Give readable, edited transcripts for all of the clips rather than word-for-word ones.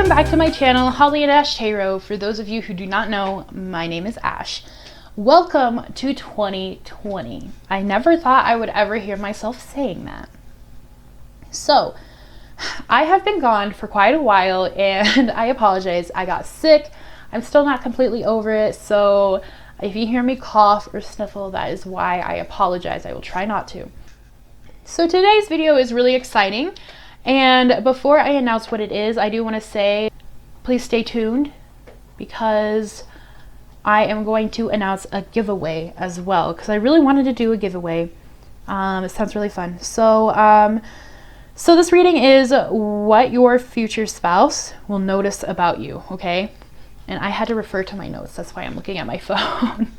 Welcome back to my channel, Holly and Ash Tarot. For those of you who do not know, my name is Ash. Welcome to 2020. I never thought I would ever hear myself saying that. So, I have been gone for quite a while and I apologize. I got sick. I'm still not completely over it. So, if you hear me cough or sniffle, that is why. I apologize. I will try not to. So, today's video is really exciting. And before I announce what it is, I do want to say, please stay tuned because I am going to announce a giveaway as well because I really wanted to do a giveaway. It sounds really fun. So this reading is what your future spouse will notice about you, okay? And I had to refer to my notes. That's why I'm looking at my phone.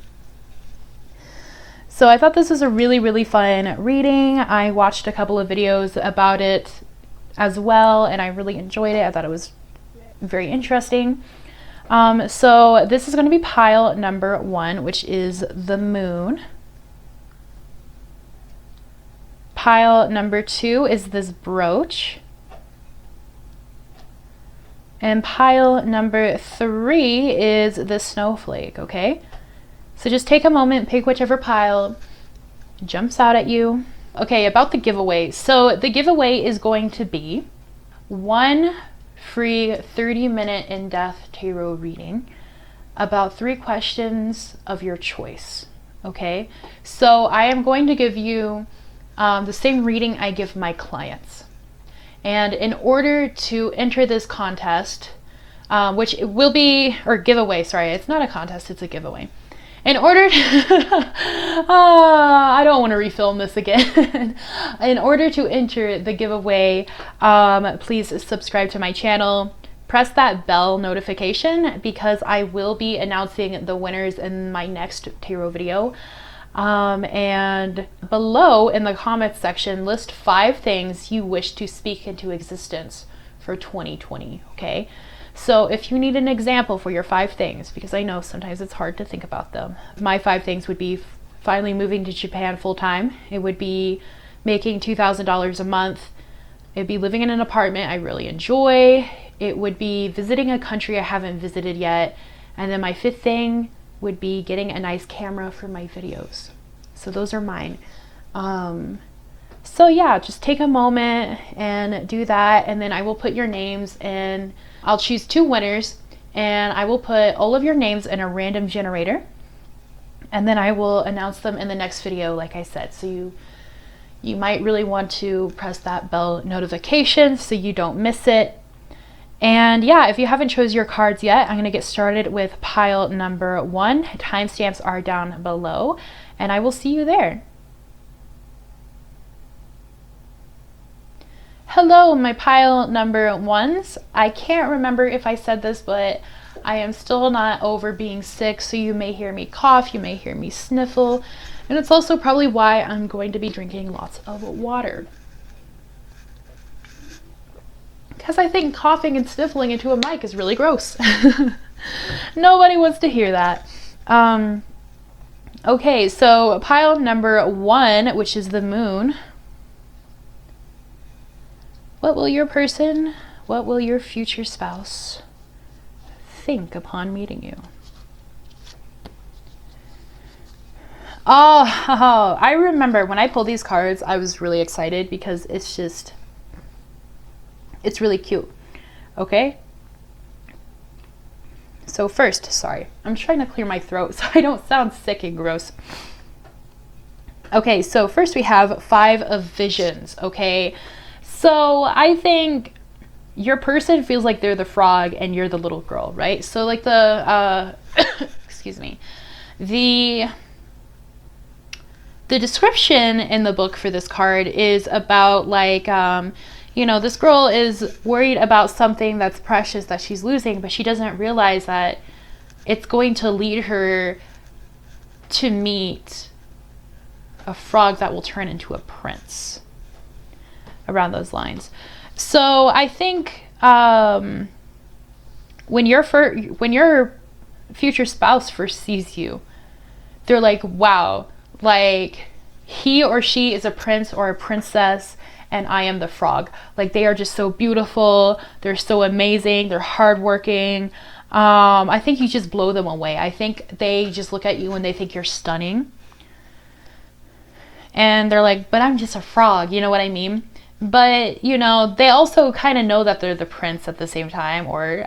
So I thought this was a really, really fun reading. I watched a couple of videos about it as well, and I really enjoyed it. I thought it was very interesting. So this is going to be pile number 1, which is the moon. Pile number 2 is this brooch. And pile number 3 is the snowflake, okay? So just take a moment, pick whichever pile jumps out at you. Okay, about the giveaway. So the giveaway is going to be 1 free 30-minute in-depth tarot reading about 3 questions of your choice. Okay, so I am going to give you the same reading I give my clients. And in order to enter this contest, which it will be, or giveaway, sorry, it's not a contest, it's a giveaway. In order to, I don't want to refilm this again. In order to enter the giveaway, please subscribe to my channel. Press that bell notification because I will be announcing the winners in my next tarot video. And below in the comments section, list 5 things you wish to speak into existence for 2020, okay? So if you need an example for your 5 things, because I know sometimes it's hard to think about them. My 5 things would be finally moving to Japan full time. It would be making $2,000 a month. It'd be living in an apartment I really enjoy. It would be visiting a country I haven't visited yet. And then my 5th thing would be getting a nice camera for my videos. So those are mine. So yeah, just take a moment and do that. And then I will put your names in. I'll choose 2 winners and I will put all of your names in a random generator. And then I will announce them in the next video, like I said. So you might really want to press that bell notification so you don't miss it. And yeah, if you haven't chose your cards yet, I'm going to get started with pile number 1. Timestamps are down below and I will see you there. Hello, my pile number 1s. I can't remember if I said this, but I am still not over being sick, so you may hear me cough, you may hear me sniffle, and it's also probably why I'm going to be drinking lots of water. Because I think coughing and sniffling into a mic is really gross. Nobody wants to hear that. Okay, so pile number 1, which is the moon. What will your person, what will your future spouse think upon meeting you? Oh, I remember when I pulled these cards, I was really excited because it's really cute. Okay? So first, sorry, I'm trying to clear my throat so I don't sound sick and gross. Okay, so first we have 5 of Visions, okay? So I think your person feels like they're the frog and you're the little girl, right? So like the, excuse me, the description in the book for this card is about like, you know, this girl is worried about something that's precious that she's losing, but she doesn't realize that it's going to lead her to meet a frog that will turn into a prince. Around those lines. So I think when your future spouse first sees you, they're like, wow, like he or she is a prince or a princess and I am the frog. Like, they are just so beautiful. They're so amazing. They're hardworking. I think you just blow them away. I think they just look at you and they think you're stunning. And they're like, but I'm just a frog. You know what I mean? But, you know, they also kind of know that they're the prince at the same time, or,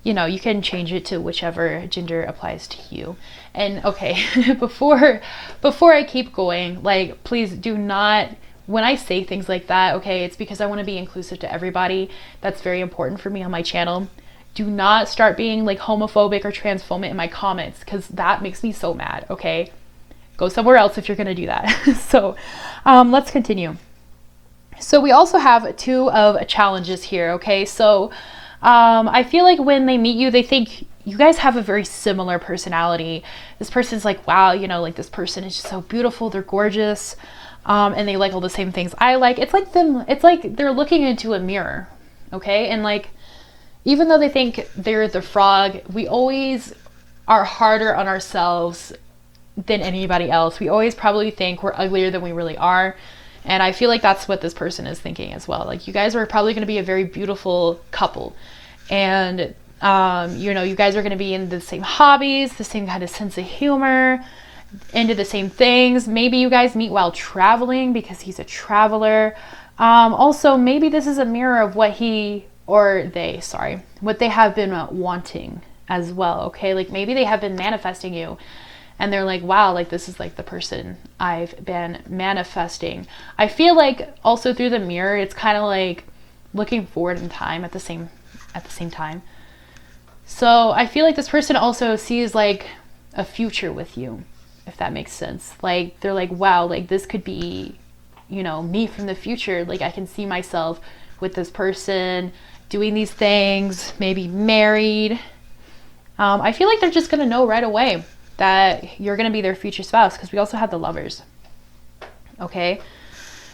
you know, you can change it to whichever gender applies to you. And okay, before I keep going, like, please do not, when I say things like that, okay, it's because I want to be inclusive to everybody. That's very important for me on my channel. Do not start being like homophobic or transphobic in my comments, because that makes me so mad, okay? Go somewhere else if you're going to do that. So let's continue. So we also have 2 of challenges here, okay? So I feel like when they meet you, they think you guys have a very similar personality. This person's like, wow, you know, like, this person is just so beautiful. They're gorgeous. And they like all the same things I like. It's like they're looking into a mirror, okay? And like, even though they think they're the frog, we always are harder on ourselves than anybody else. We always probably think we're uglier than we really are. And I feel like that's what this person is thinking as well. Like, you guys are probably going to be a very beautiful couple. And, you know, you guys are going to be in the same hobbies, the same kind of sense of humor, into the same things. Maybe you guys meet while traveling because he's a traveler. Also, maybe this is a mirror of what what they have been wanting as well. Okay. Like, maybe they have been manifesting you. And they're like, wow, like, this is like the person I've been manifesting. I feel like also through the mirror, it's kind of like looking forward in time at the same time. So I feel like this person also sees like a future with you, if that makes sense. Like, they're like, wow, like, this could be, you know, me from the future. Like, I can see myself with this person doing these things, maybe married. I feel like they're just going to know right away that you're going to be their future spouse, because we also have the Lovers. Okay.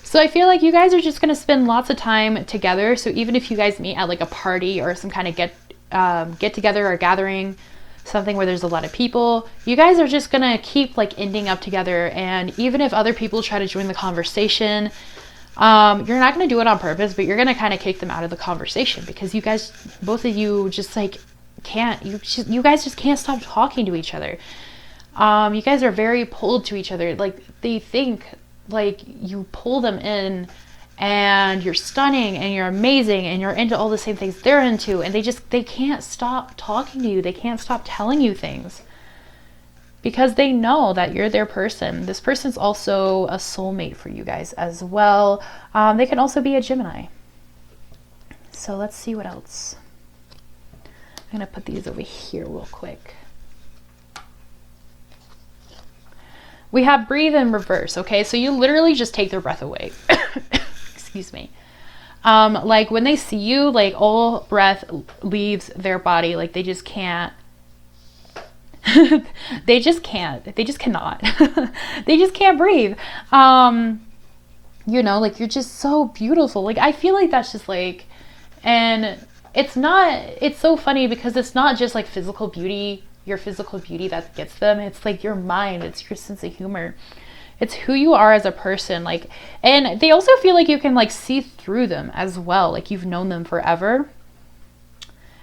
So I feel like you guys are just going to spend lots of time together. So even if you guys meet at like a party or some kind of get together or gathering, something where there's a lot of people, you guys are just going to keep like ending up together. And even if other people try to join the conversation, you're not going to do it on purpose, but you're going to kind of kick them out of the conversation, because you guys, both of you, just like you guys just can't stop talking to each other. You guys are very pulled to each other. Like, they think like you pull them in and you're stunning and you're amazing and you're into all the same things they're into, and they can't stop talking to you. They can't stop telling you things because they know that you're their person. This person's also a soulmate for you guys as well. They can also be a Gemini. So let's see what else. I'm going to put these over here real quick. We have breathe in reverse, okay? So you literally just take their breath away. Excuse me. Like, when they see you, like, all breath leaves their body. Like, they just can't. They just can't. They just cannot. They just can't breathe. You know, like, you're just so beautiful. Like, I feel like that's just like, and it's so funny because it's not just like physical beauty, your physical beauty that gets them. It's like your mind, it's your sense of humor, it's who you are as a person. Like, and they also feel like you can like see through them as well, like you've known them forever.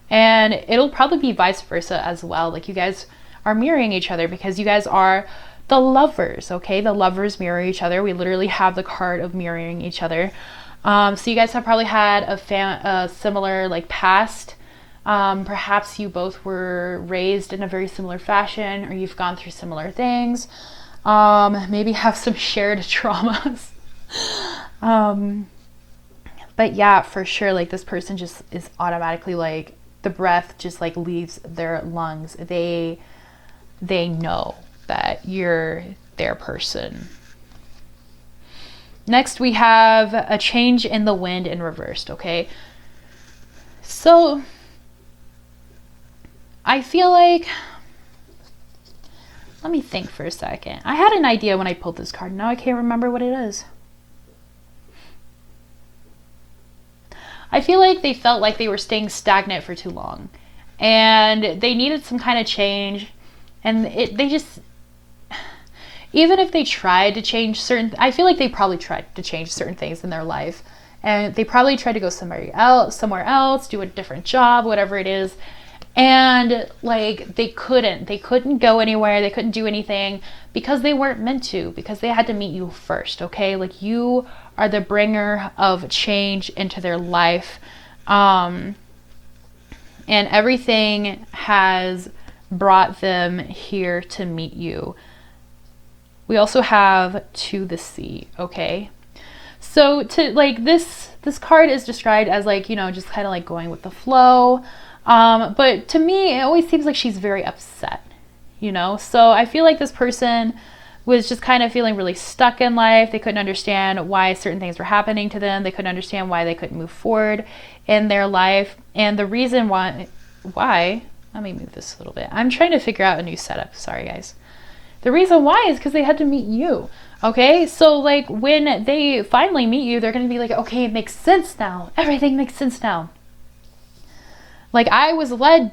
And it'll probably be vice versa as well. Like, you guys are mirroring each other because you guys are the Lovers, okay? The Lovers mirror each other. We literally have the card of mirroring each other. So you guys have probably had a similar like past. Perhaps you both were raised in a very similar fashion, or you've gone through similar things. Maybe have some shared traumas. But yeah, for sure, like, this person just is automatically like, the breath just like leaves their lungs. They know that you're their person. Next, we have a change in the wind in reversed, okay? So I feel like, let me think for a second. I had an idea when I pulled this card. Now I can't remember what it is. I feel like they felt like they were staying stagnant for too long and they needed some kind of change, and even if they tried to change I feel like they probably tried to change certain things in their life, and they probably tried to go somewhere else, do a different job, whatever it is. And like they couldn't go anywhere, they couldn't do anything because they weren't meant to, because they had to meet you first. Okay, like you are the bringer of change into their life, and everything has brought them here to meet you. We also have to the sea. Okay, so to like this card is described as like, you know, just kind of like going with the flow. But to me, it always seems like she's very upset, you know? So I feel like this person was just kind of feeling really stuck in life. They couldn't understand why certain things were happening to them. They couldn't understand why they couldn't move forward in their life. And the reason why, let me move this a little bit. I'm trying to figure out a new setup. Sorry, guys. The reason why is because they had to meet you. Okay, so like when they finally meet you, they're going to be like, okay, it makes sense now. Everything makes sense now. Like, I was led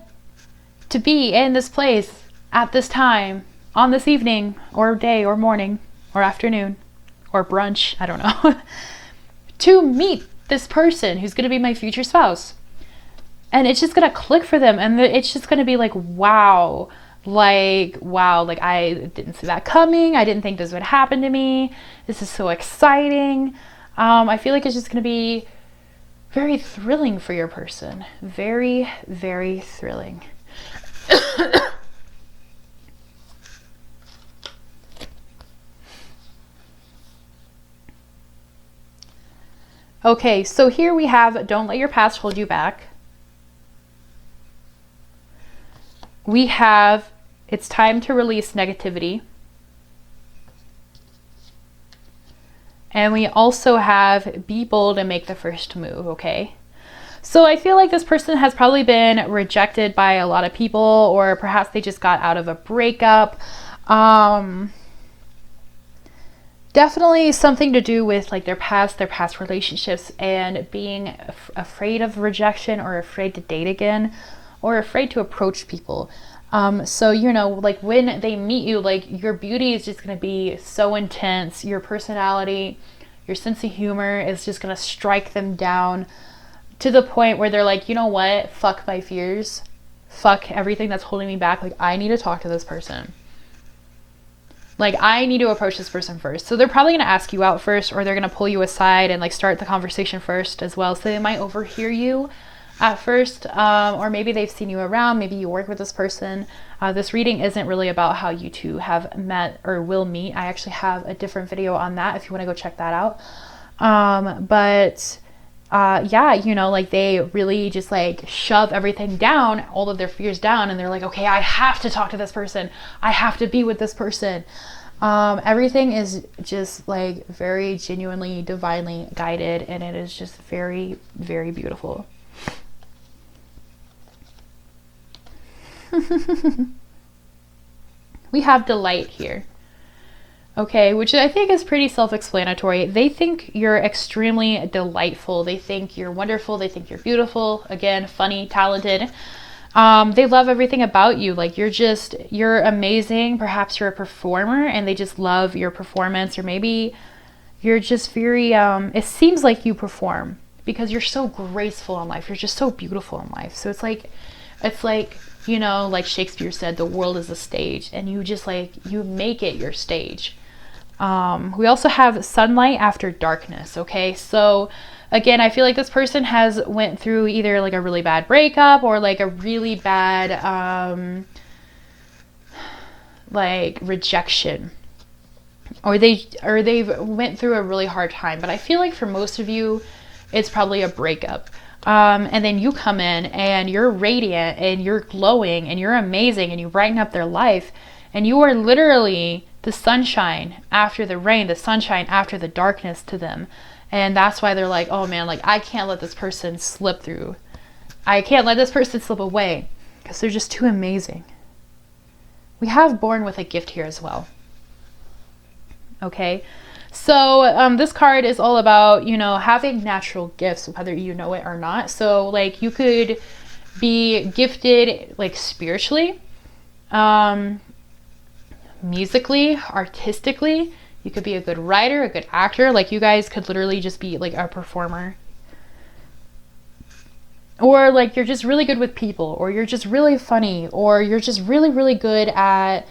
to be in this place at this time, on this evening, or day, or morning, or afternoon, or brunch, I don't know, to meet this person who's going to be my future spouse. And it's just going to click for them, and it's just going to be like, wow, like I didn't see that coming. I didn't think this would happen to me. This is so exciting. I feel like it's just going to be very thrilling for your person. Very, very thrilling. Okay, so here we have don't let your past hold you back. We have it's time to release negativity. And we also have be bold and make the first move, okay? So I feel like this person has probably been rejected by a lot of people, or perhaps they just got out of a breakup. Definitely something to do with like their past relationships, and being afraid of rejection, or afraid to date again, or afraid to approach people. So, you know, like when they meet you, like your beauty is just going to be so intense. Your personality, your sense of humor is just going to strike them down to the point where they're like, you know what? Fuck my fears. Fuck everything that's holding me back. Like, I need to talk to this person. Like, I need to approach this person first. So they're probably going to ask you out first, or they're going to pull you aside and like start the conversation first as well. So they might overhear you at first, or maybe they've seen you around, maybe you work with this person. This reading isn't really about how you two have met or will meet. I actually have a different video on that if you want to go check that out. Yeah, you know, like they really just like shove everything down, all of their fears down, and they're like, okay, I have to talk to this person. I have to be with this person. Everything is just like very genuinely, divinely guided, and it is just very, very beautiful. We have delight here. Okay, which I think is pretty self-explanatory. They think you're extremely delightful. They think you're wonderful. They think you're beautiful. Again, funny, talented. They love everything about you. Like you're amazing. Perhaps you're a performer and they just love your performance, or maybe you're just very, it seems like you perform because you're so graceful in life. You're just so beautiful in life. So it's like, you know, like Shakespeare said, the world is a stage, and you just like, you make it your stage. We also have sunlight after darkness. Okay. So again, I feel like this person has went through either like a really bad breakup, or like a really bad, like rejection, or they've went through a really hard time. But I feel like for most of you, it's probably a breakup. And then you come in and you're radiant and you're glowing and you're amazing and you brighten up their life, and you are literally the sunshine after the rain, the sunshine after the darkness to them. And that's why they're like, oh man, like I can't let this person slip through. I can't let this person slip away, because they're just too amazing. We have born with a gift here as well. Okay. So this card is all about, you know, having natural gifts, whether you know it or not. So like you could be gifted like spiritually, musically, artistically. You could be a good writer, a good actor. Like, you guys could literally just be like a performer. Or like you're just really good with people, or you're just really funny, or you're just really, really good at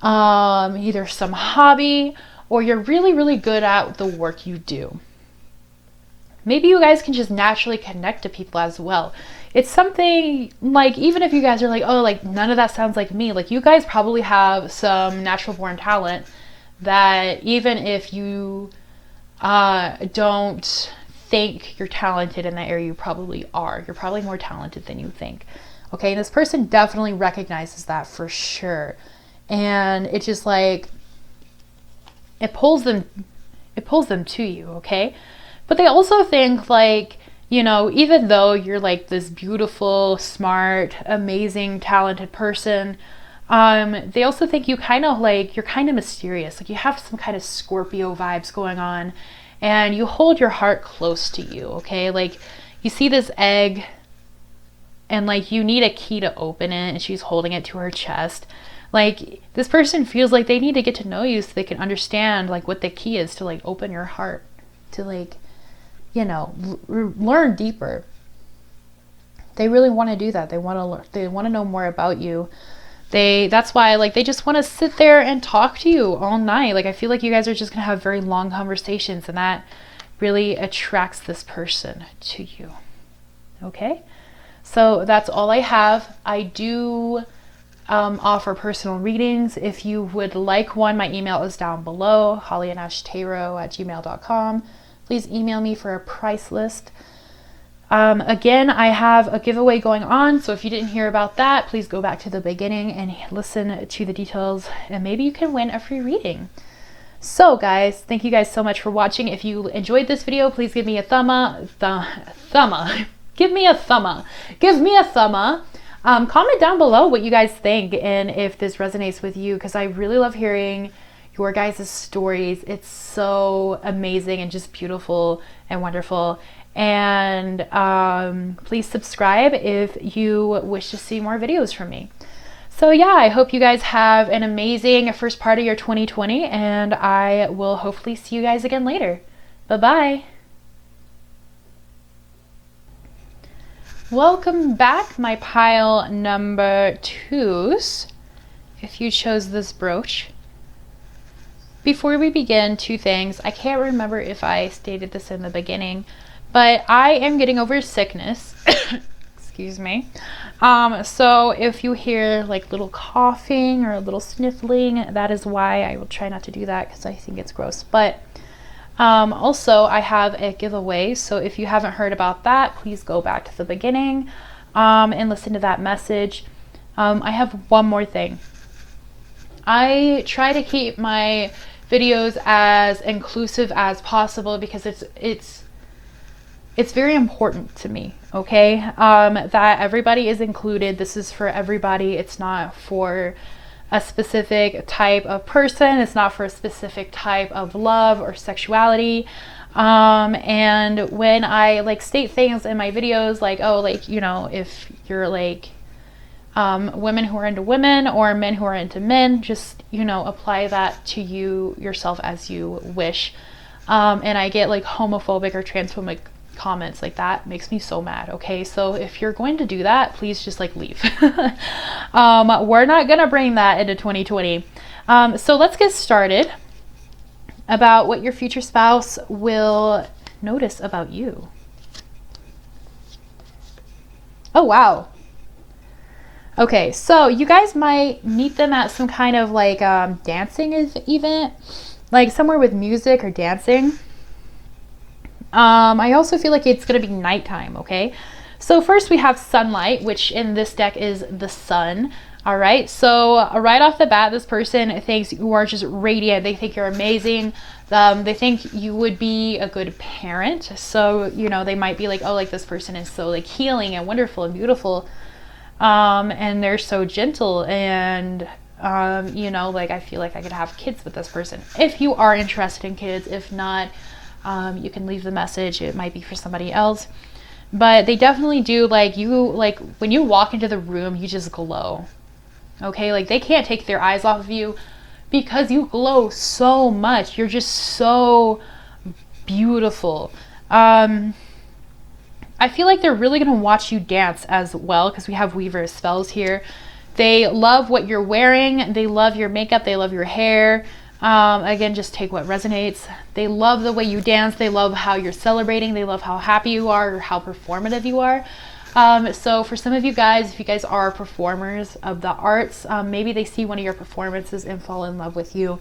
either some hobby, or you're really, really good at the work you do. Maybe you guys can just naturally connect to people as well. It's something like, even if you guys are like, oh, like none of that sounds like me, like you guys probably have some natural born talent that even if you don't think you're talented in that area, you probably are. You're probably more talented than you think. Okay, and this person definitely recognizes that for sure. And it's just like, it pulls them to you, okay? But they also think like, you know, even though you're like this beautiful, smart, amazing, talented person, they also think you kind of like, you're kind of mysterious. Like you have some kind of Scorpio vibes going on, and you hold your heart close to you, okay? Like you see this egg and like you need a key to open it, and she's holding it to her chest. Like this person feels like they need to get to know you so they can understand like what the key is to like open your heart, to like, you know, learn deeper. They really want to do that. They want to learn, they want to know more about you. That's why like they just want to sit there and talk to you all night. Like I feel like you guys are just going to have very long conversations, and that really attracts this person to you. Okay? So that's all I have. I do offer personal readings. If you would like one, my email is down below, hollyandashtarot@gmail.com. Please email me for a price list. Again, I have a giveaway going on, so if you didn't hear about that, please go back to the beginning and listen to the details, and maybe you can win a free reading. So guys, thank you guys so much for watching. If you enjoyed this video, please give me a give me a thumb up. Comment down below what you guys think and if this resonates with you, because I really love hearing your guys' stories. It's so amazing and just beautiful and wonderful. And please subscribe if you wish to see more videos from me. So yeah, I hope you guys have an amazing first part of your 2020, and I will hopefully see you guys again later. Bye-bye. Welcome back, my pile number 2s, if you chose this brooch. Before we begin, 2 things. I can't remember if I stated this in the beginning, but I am getting over sickness. Excuse me. So if you hear like little coughing or a little sniffling, that is why. I will try not to do that because I think it's gross. But also I have a giveaway, so if you haven't heard about that, please go back to the beginning and listen to that message. I have one more thing. I try to keep my videos as inclusive as possible because it's very important to me, okay? That everybody is included. This is for everybody. It's not for a specific type of person. It's not for a specific type of love or sexuality. And when I like state things in my videos, like, oh, like, you know, if you're like women who are into women or men who are into men, just, you know, apply that to yourself as you wish. And I get like homophobic or transphobic comments like that. Makes me so mad. Okay, so if you're going to do that, please just like leave. We're not gonna bring that into 2020. So let's get started about what your future spouse will notice about you. Oh wow. Okay, so you guys might meet them at some kind of like dancing event, like somewhere with music or dancing. I also feel like it's going to be nighttime, okay? So first we have sunlight, which in this deck is the sun. All right, so right off the bat, this person thinks you are just radiant. They think you're amazing. They think you would be a good parent. So, you know, they might be like, oh, like this person is so like healing and wonderful and beautiful. And they're so gentle, and you know, like I feel like I could have kids with this person. If you are interested in kids, if not, you can leave the message. It might be for somebody else. But they definitely do, like, you, like when you walk into the room, you just glow. Okay, like they can't take their eyes off of you because you glow so much. You're just so beautiful. I feel like they're really going to watch you dance as well, because we have Weaver of Spells here. They love what you're wearing. They love your makeup. They love your hair. Again, just take what resonates. They love the way you dance. They love how you're celebrating. They love how happy you are or how performative you are. So for some of you guys, if you guys are performers of the arts, maybe they see one of your performances and fall in love with you.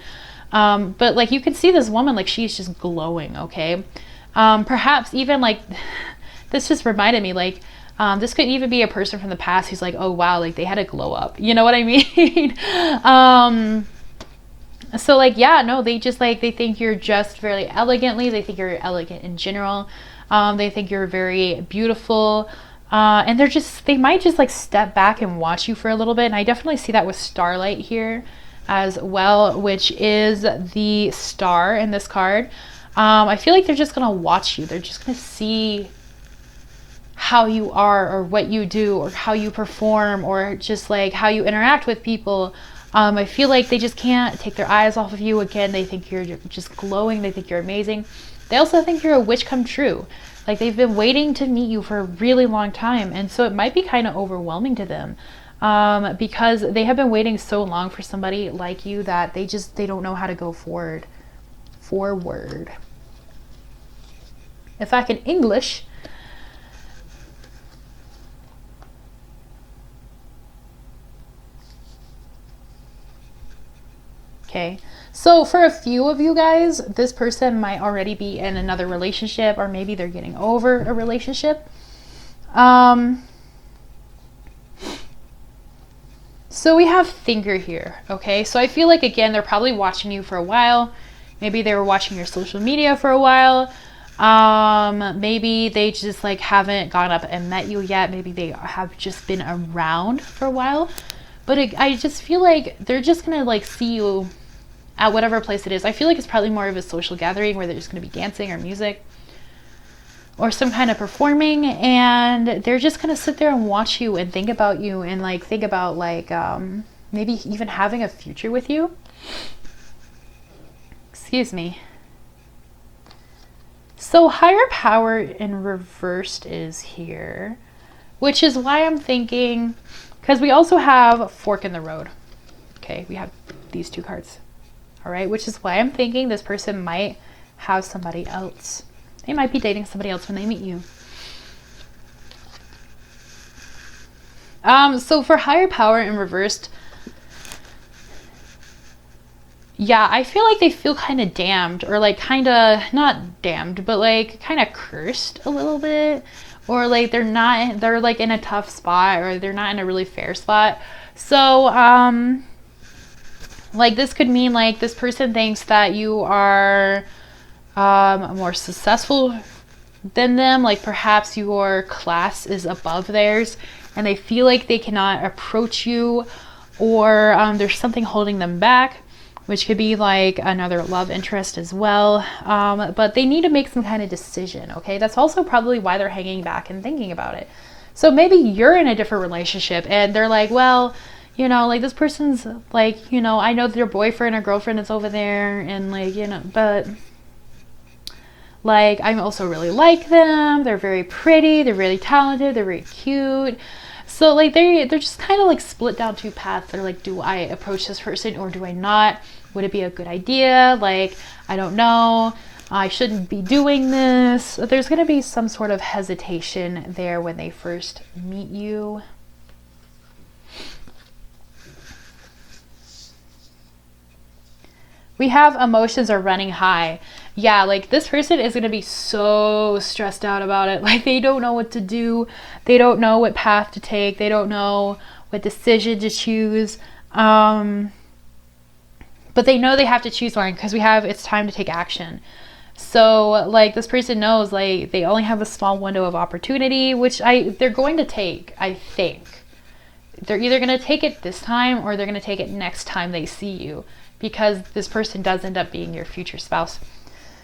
But like, you can see this woman, like, she's just glowing. Okay. Perhaps even like, this just reminded me, like, this could even be a person from the past who's like, oh wow, like they had a glow up. You know what I mean? So like, yeah, no, they just like, they think you're dressed very elegantly. They think you're elegant in general. They think you're very beautiful. And they might just like step back and watch you for a little bit. And I definitely see that with Starlight here as well, which is the star in this card. I feel like they're just going to watch you. They're just going to see how you are, or what you do, or how you perform, or just like how you interact with people. I feel like they just can't take their eyes off of you. Again, they think you're just glowing. They think you're amazing. They also think you're a wish come true. Like, they've been waiting to meet you for a really long time. And so it might be kind of overwhelming to them, because they have been waiting so long for somebody like you that they don't know how to go forward. If I can English. Okay, so for a few of you guys, this person might already be in another relationship, or maybe they're getting over a relationship. So we have Thinker here. Okay, so I feel like, again, they're probably watching you for a while. Maybe they were watching your social media for a while. Maybe they just like haven't gone up and met you yet. Maybe they have just been around for a while. But I just feel like they're just going to like see you at whatever place it is. I feel like it's probably more of a social gathering where they're just going to be dancing or music or some kind of performing. And they're just going to sit there and watch you and think about you, and like think about like maybe even having a future with you. Excuse me. So higher power in reversed is here, which is why I'm thinking, because we also have fork in the road. Okay, we have these two cards. All right, which is why I'm thinking this person might have somebody else. They might be dating somebody else when they meet you. So for higher power in reversed, yeah, I feel like they feel kind of damned, or like kind of not damned, but like kind of cursed a little bit. Or like they're like in a tough spot, or they're not in a really fair spot. So like this could mean like this person thinks that you are more successful than them. Like perhaps your class is above theirs, and they feel like they cannot approach you, or there's something holding them back, which could be like another love interest as well. But they need to make some kind of decision, okay? That's also probably why they're hanging back and thinking about it. So maybe you're in a different relationship and they're like, well, you know, like this person's like, you know, I know their boyfriend or girlfriend is over there, and like, you know, but like, I also really like them. They're very pretty. They're really talented. They're very cute. So like they're just kind of like split down two paths. They're like, do I approach this person or do I not? Would it be a good idea? Like, I don't know. I shouldn't be doing this. There's going to be some sort of hesitation there when they first meet you. We have emotions are running high. Yeah, like this person is going to be so stressed out about it. Like they don't know what to do. They don't know what path to take. They don't know what decision to choose. But they know they have to choose one, because we have it's time to take action. So like this person knows like they only have a small window of opportunity, which they're going to take, I think. They're either going to take it this time or they're going to take it next time they see you, because this person does end up being your future spouse.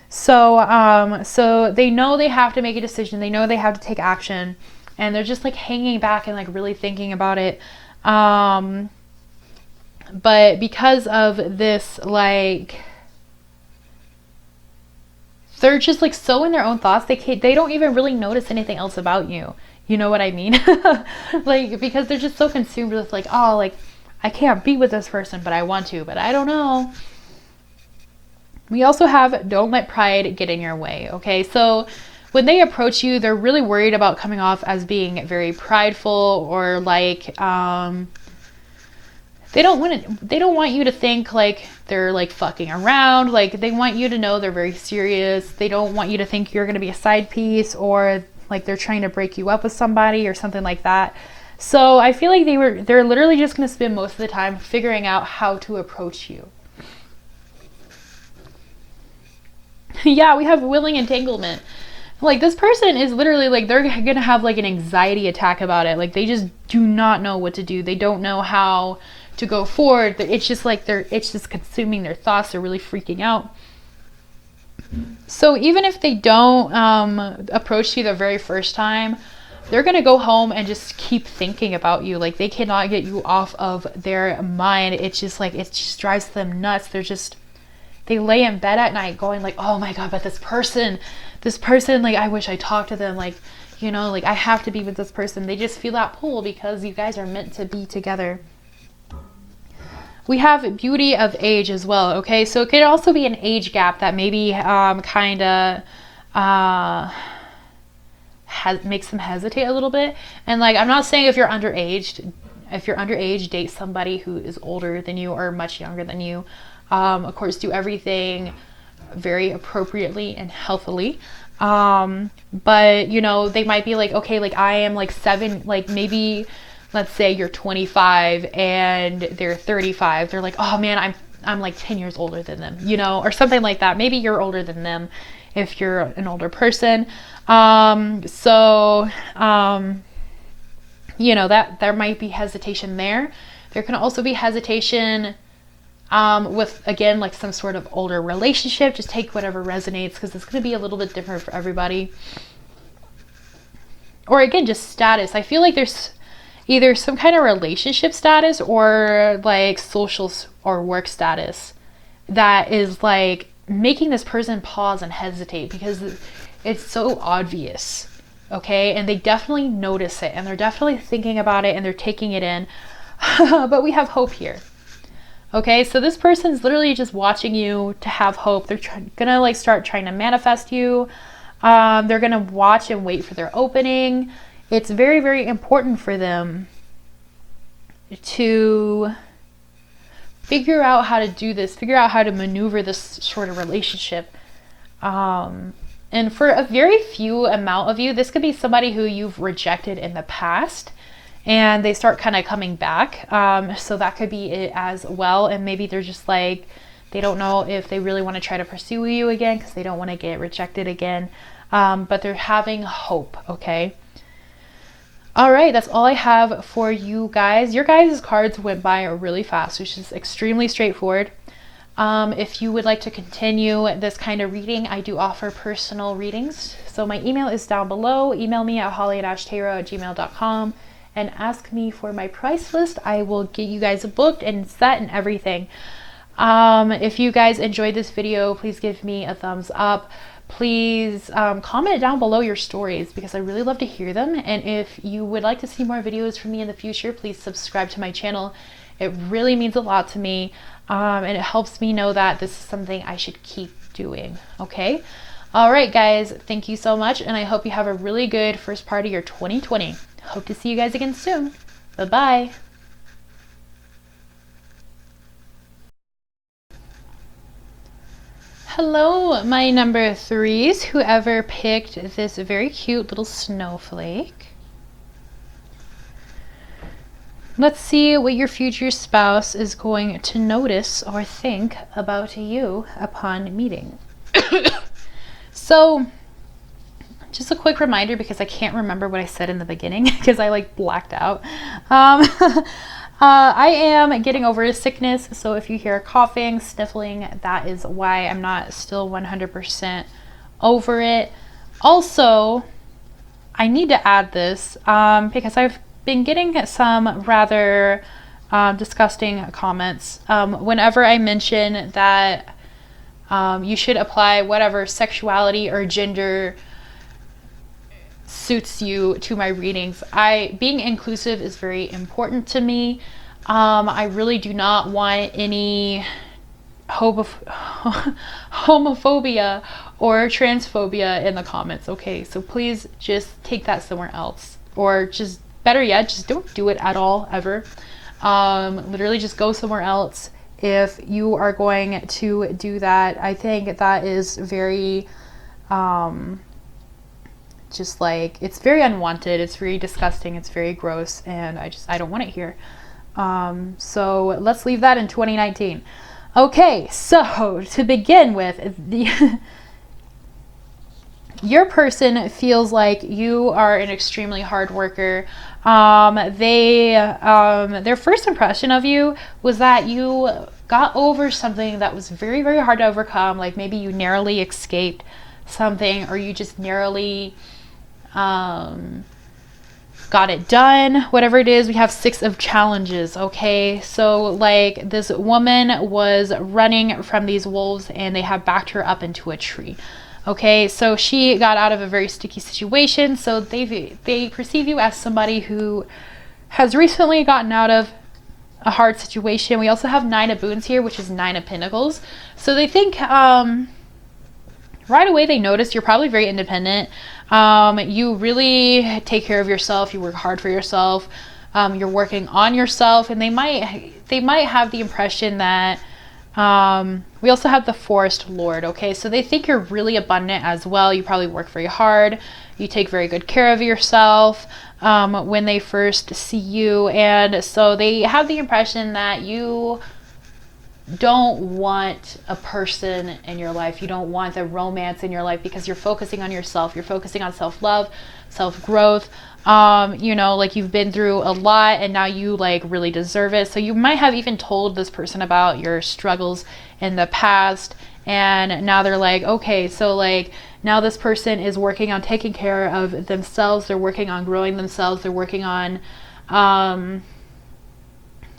So so they know they have to make a decision. They know they have to take action, and they're just like hanging back and like really thinking about it. But because of this, like, they're just like so in their own thoughts, they don't even really notice anything else about you. You know what I mean? Like, because they're just so consumed with like, oh, like, I can't be with this person, but I want to, but I don't know. We also have don't let pride get in your way. Okay, so when they approach you, they're really worried about coming off as being very prideful, or like they don't want you to think like they're like fucking around. Like, they want you to know they're very serious. They don't want you to think you're going to be a side piece, or like they're trying to break you up with somebody or something like that. So I feel like they're literally just going to spend most of the time figuring out how to approach you. Yeah, we have willing entanglement. Like, this person is literally like, they're gonna have like an anxiety attack about it. Like, they just do not know what to do. They don't know how to go forward. It's just like it's just consuming their thoughts. They're really freaking out. So even if they don't approach you the very first time, they're gonna go home and just keep thinking about you. Like, they cannot get you off of their mind. It's just like, it just drives them nuts. They lay in bed at night going like, oh my God, but this person, like, I wish I talked to them. Like, you know, like, I have to be with this person. They just feel that pull because you guys are meant to be together. We have beauty of age as well. Okay, so it could also be an age gap that maybe kind of makes them hesitate a little bit. And like, I'm not saying if you're underage, date somebody who is older than you or much younger than you. Of course, do everything very appropriately and healthily. But you know, they might be like, okay, like, I am like maybe let's say you're 25 and they're 35. They're like, oh man, I'm like 10 years older than them, you know, or something like that. Maybe you're older than them if you're an older person. You know, that there might be hesitation there. There can also be hesitation with, again, like some sort of older relationship. Just take whatever resonates, because it's going to be a little bit different for everybody. Or again, just status. I feel like there's either some kind of relationship status or like social or work status that is like making this person pause and hesitate, because it's so obvious. Okay, and they definitely notice it, and they're definitely thinking about it, and they're taking it in. But we have hope here. Okay, so this person's literally just watching you to have hope. They're gonna like start trying to manifest you. They're gonna watch and wait for their opening. It's very, very important for them to figure out how to do this, figure out how to maneuver this sort of relationship. And for a very few amount of you, this could be somebody who you've rejected in the past, and they start kind of coming back. So that could be it as well. And maybe they're just like, they don't know if they really want to try to pursue you again because they don't want to get rejected again. But they're having hope, okay? All right, that's all I have for you guys. Your guys' cards went by really fast, which is extremely straightforward. If you would like to continue this kind of reading, I do offer personal readings. So my email is down below. Email me at holly-tarot@gmail.com and ask me for my price list. I will get you guys booked and set and everything. If you guys enjoyed this video, please give me a thumbs up. Please comment down below your stories, because I really love to hear them. And if you would like to see more videos from me in the future, please subscribe to my channel. It really means a lot to me, and it helps me know that this is something I should keep doing. Okay? All right, guys, thank you so much, and I hope you have a really good first part of your 2020. Hope to see you guys again soon. Bye-bye. Hello, my number 3s, whoever picked this very cute little snowflake. Let's see what your future spouse is going to notice or think about you upon meeting. So, just a quick reminder, because I can't remember what I said in the beginning because I like blacked out. I am getting over a sickness, so if you hear coughing, sniffling, that is why. I'm not still 100% over it. Also, I need to add this because I've been getting some rather disgusting comments. Whenever I mention that you should apply whatever sexuality or gender suits you to my readings, being inclusive is very important to me. I really do not want any homophobia or transphobia in the comments, okay? So please just take that somewhere else, or just better yet, just don't do it at all, ever. Literally just go somewhere else if you are going to do that. I think that is very just like, it's very unwanted, it's very disgusting, it's very gross, and I don't want it here. So let's leave that in 2019. Okay, so to begin with, your person feels like you are an extremely hard worker. Their first impression of you was that you got over something that was very, very hard to overcome. Like maybe you narrowly escaped something, or you just narrowly got it done, whatever it is. We have 6 of challenges, okay? So like this woman was running from these wolves and they have backed her up into a tree. Okay, so she got out of a very sticky situation. So they perceive you as somebody who has recently gotten out of a hard situation. We also have 9 of Boons here, which is 9 of Pentacles. So they think right away they notice you're probably very independent. You really take care of yourself. You work hard for yourself. You're working on yourself, and they might have the impression that we also have the Forest Lord. Okay, so they think you're really abundant as well. You probably work very hard. You take very good care of yourself when they first see you, and so they have the impression that you don't want a person in your life. You don't want the romance in your life because you're focusing on yourself. You're focusing on self-love, self-growth. You know, like you've been through a lot and now you like really deserve it. So you might have even told this person about your struggles in the past, and now they're like, okay, so like now this person is working on taking care of themselves. They're working on growing themselves. They're working on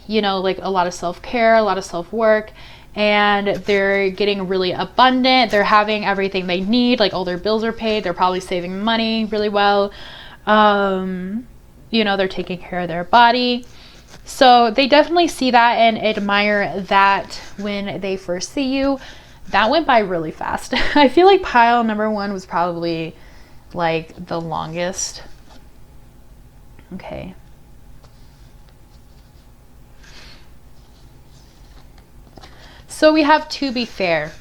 you know, like a lot of self-care, a lot of self-work, and they're getting really abundant. They're having everything they need, like all their bills are paid. They're probably saving money really well. You know, they're taking care of their body. So they definitely see that and admire that when they first see you. That went by really fast. I feel like pile number 1 was probably like the longest. Okay. So we have to be fair.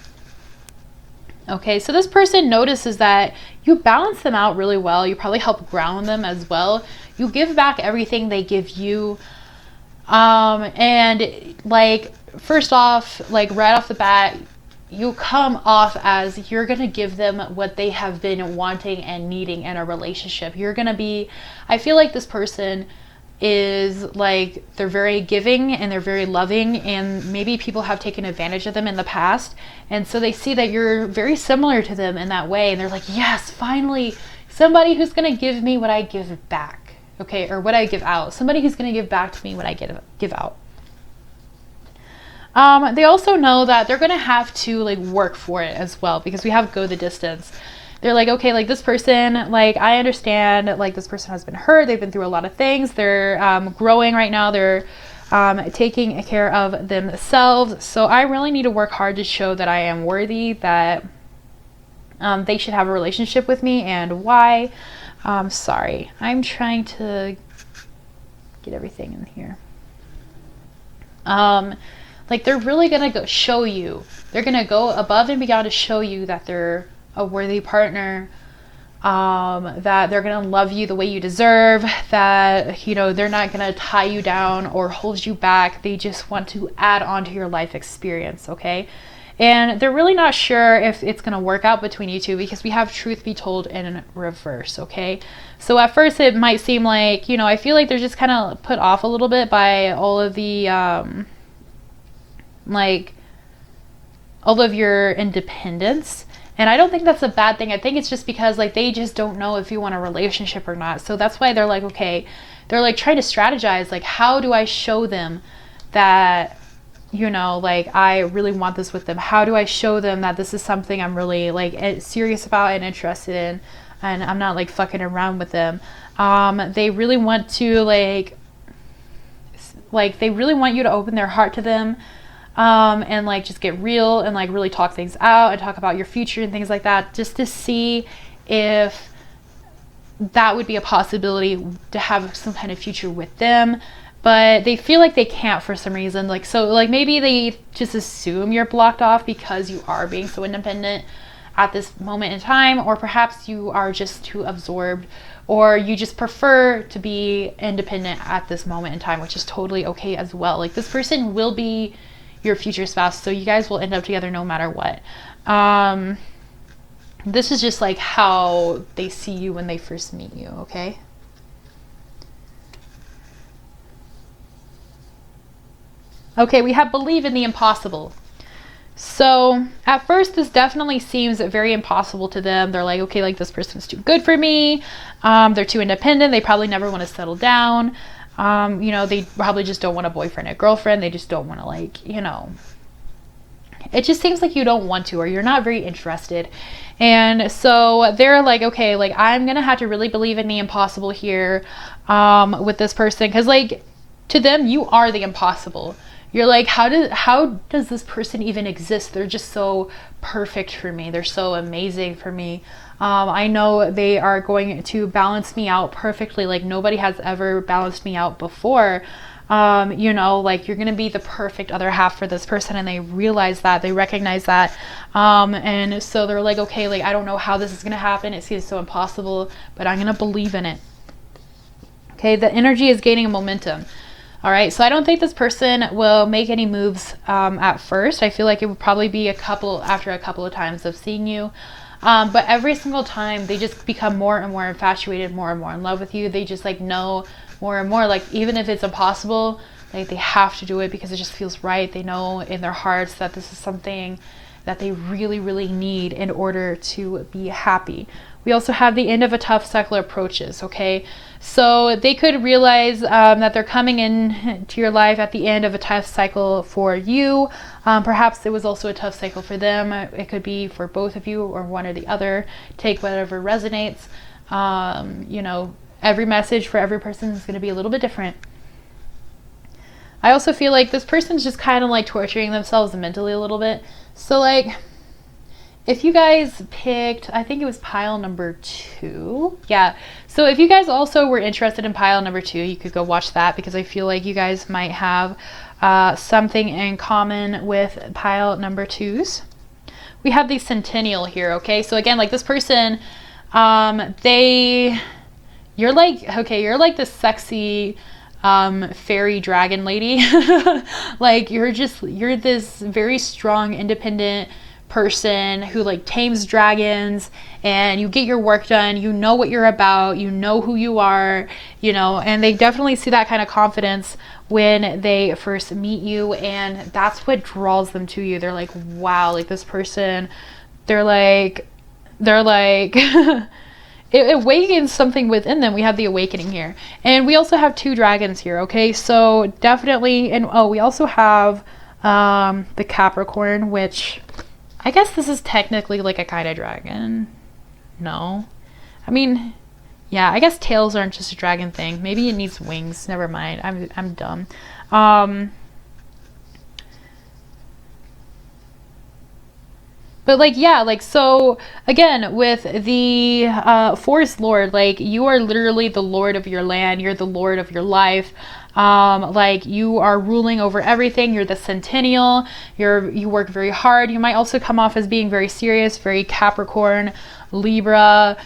Okay, so this person notices that you balance them out really well. You probably help ground them as well. You give back everything they give you. And like, first off, like right off the bat, you come off as you're going to give them what they have been wanting and needing in a relationship. You're going to be, I feel like this person is like, they're very giving and they're very loving, and maybe people have taken advantage of them in the past, and so they see that you're very similar to them in that way, and they're like, yes, finally somebody who's going to give me what I give back, okay, or what I give out, somebody who's going to give back to me what I give out. They also know that they're going to have to like work for it as well, because we have go the distance. They're like, okay, like this person, like I understand, like this person has been hurt. They've been through a lot of things. They're growing right now. They're taking care of themselves. So I really need to work hard to show that I am worthy, that they should have a relationship with me, and why. Sorry, I'm trying to get everything in here. Like they're really going to show you. They're going to go above and beyond to show you that they're a worthy partner, that they're going to love you the way you deserve, that, you know, they're not going to tie you down or hold you back. They just want to add on to your life experience, okay? And they're really not sure if it's going to work out between you two, because we have truth be told in reverse, okay? So at first it might seem like, you know, I feel like they're just kind of put off a little bit by all of the, like, all of your independence. And I don't think that's a bad thing. I think it's just because like they just don't know if you want a relationship or not. So that's why they're like, okay, they're like trying to strategize, like, how do I show them that, you know, like, I really want this with them? How do I show them that this is something I'm really like serious about and interested in, and I'm not like fucking around with them? They really want to like they really want you to open their heart to them, and like just get real and like really talk things out and talk about your future and things like that, just to see if that would be a possibility to have some kind of future with them. But they feel like they can't for some reason. Like, so like maybe they just assume you're blocked off because you are being so independent at this moment in time, or perhaps you are just too absorbed, or you just prefer to be independent at this moment in time, which is totally okay as well. Like, this person will be your future spouse, so you guys will end up together no matter what. This is just like how they see you when they first meet you, okay? Okay, we have believe in the impossible. So at first, this definitely seems very impossible to them. They're like, okay, like, this person's too good for me. They're too independent. They probably never want to settle down. You know, they probably just don't want a boyfriend or girlfriend. They just don't want to, like, you know, it just seems like you don't want to, or you're not very interested. And so they're like, okay, like, I'm gonna have to really believe in the impossible here, with this person, because like, to them, you are the impossible. You're like, how does this person even exist? They're just so perfect for me. They're so amazing for me. I know they are going to balance me out perfectly. Like, nobody has ever balanced me out before. You know, like, you're gonna be the perfect other half for this person, and they realize that, they recognize that, and so they're like, okay, like, I don't know how this is gonna happen. It seems so impossible, but I'm gonna believe in it. Okay, the energy is gaining a momentum. All right, so I don't think this person will make any moves at first. I feel like it would probably be after a couple of times of seeing you. But every single time, they just become more and more infatuated, more and more in love with you. They just like know more and more, like, even if it's impossible, like, they have to do it because it just feels right. They know in their hearts that this is something that they really, really need in order to be happy. We also have the end of a tough cycle approaches, okay? So they could realize that they're coming in to your life at the end of a tough cycle for you. Perhaps it was also a tough cycle for them. It could be for both of you, or one or the other. Take whatever resonates. You know, every message for every person is going to be a little bit different. I also feel like this person's just kind of like torturing themselves mentally a little bit. So like, if you guys picked, I think it was pile number 2. Yeah. So if you guys also were interested in pile number 2, you could go watch that, because I feel like you guys might have something in common with pile number 2s. We have the Centennial here, okay? So again, like, this person, you're like this sexy fairy dragon lady. Like, you're this very strong, independent person who like tames dragons, and you get your work done. You know what you're about, you know who you are, you know, and they definitely see that kind of confidence when they first meet you, and that's what draws them to you. They're like, wow, like, this person, they're like it awakens something within them. We have the awakening here, and we also have 2 dragons here, okay? So definitely, and we also have the Capricorn, which I guess this is technically like a kind of dragon. No, I mean, yeah, I guess tails aren't just a dragon thing. Maybe it needs wings. Never mind. I'm dumb. But like, yeah, like, so again, with the Forest Lord, like, you are literally the lord of your land. You're the lord of your life. Like, you are ruling over everything. You're the Centennial. You work very hard. You might also come off as being very serious, very Capricorn, Libra.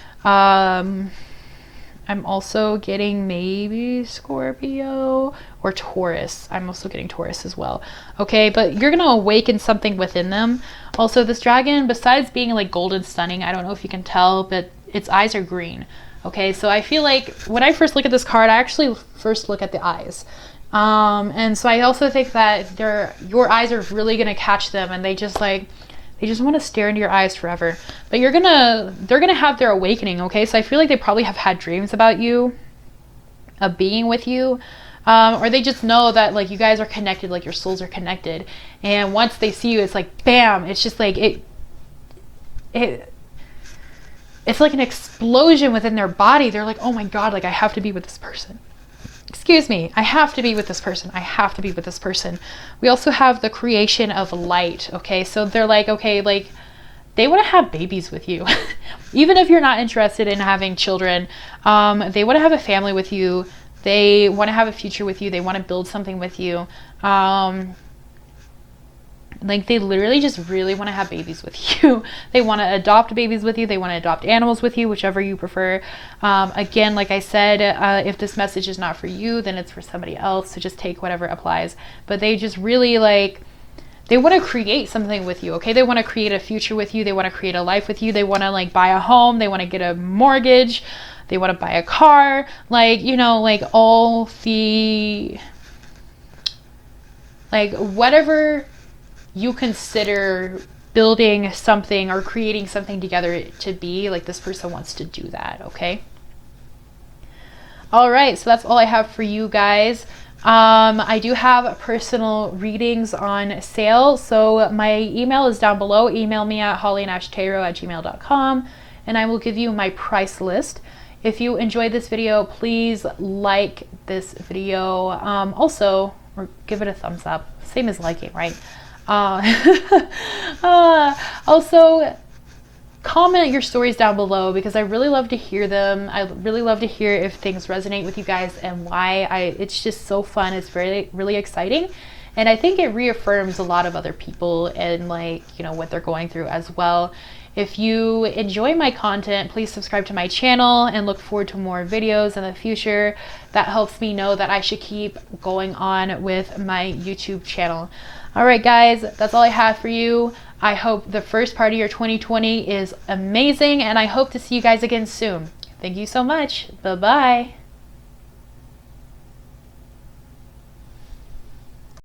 I'm also getting maybe Scorpio or Taurus. I'm also getting Taurus as well. Okay, but you're going to awaken something within them. Also, this dragon, besides being like golden stunning, I don't know if you can tell, but its eyes are green. Okay, so I feel like when I first look at this card, I actually first look at the eyes. And so I also think that your eyes are really going to catch them, and they just want to stare into your eyes forever. But they're gonna have their awakening, okay? So I feel like they probably have had dreams about you, of being with you. or they just know that like you guys are connected, like your souls are connected. And once they see you, it's like, bam, it's just like it's like an explosion within their body. They're like, oh my God, like I have to be with this person. Excuse me, I have to be with this person. I have to be with this person. We also have the creation of light. Okay, so they're like, okay, like they want to have babies with you. Even if you're not interested in having children, they want to have a family with you. They want to have a future with you. They want to build something with you. Like they literally just really want to have babies with you. They want to adopt babies with you. They want to adopt animals with you, whichever you prefer. Again, like I said, if this message is not for you, then it's for somebody else. So just take whatever applies. But they just really like, they want to create something with you. Okay. They want to create a future with you. They want to create a life with you. They want to like buy a home. They want to get a mortgage. They want to buy a car. Like, you know, like all the, like whatever you consider building something or creating something together to be, like this person wants to do that. Okay. All right. So that's all I have for you guys. I do have personal readings on sale. So my email is down below. Email me at hollyandashtarot@gmail.com and I will give you my price list. If you enjoyed this video, please like this video. Also, or give it a thumbs up. Same as liking, right? Also, comment your stories down below because I really love to hear them. I really love to hear if things resonate with you guys and why. It's just so fun. It's really exciting. And I think it reaffirms a lot of other people and like, you know, what they're going through as well. If you enjoy my content, please subscribe to my channel and look forward to more videos in the future. That helps me know that I should keep going on with my YouTube channel. All right, guys, that's all I have for you. I hope the first part of your 2020 is amazing, and I hope to see you guys again soon. Thank you so much. Bye-bye.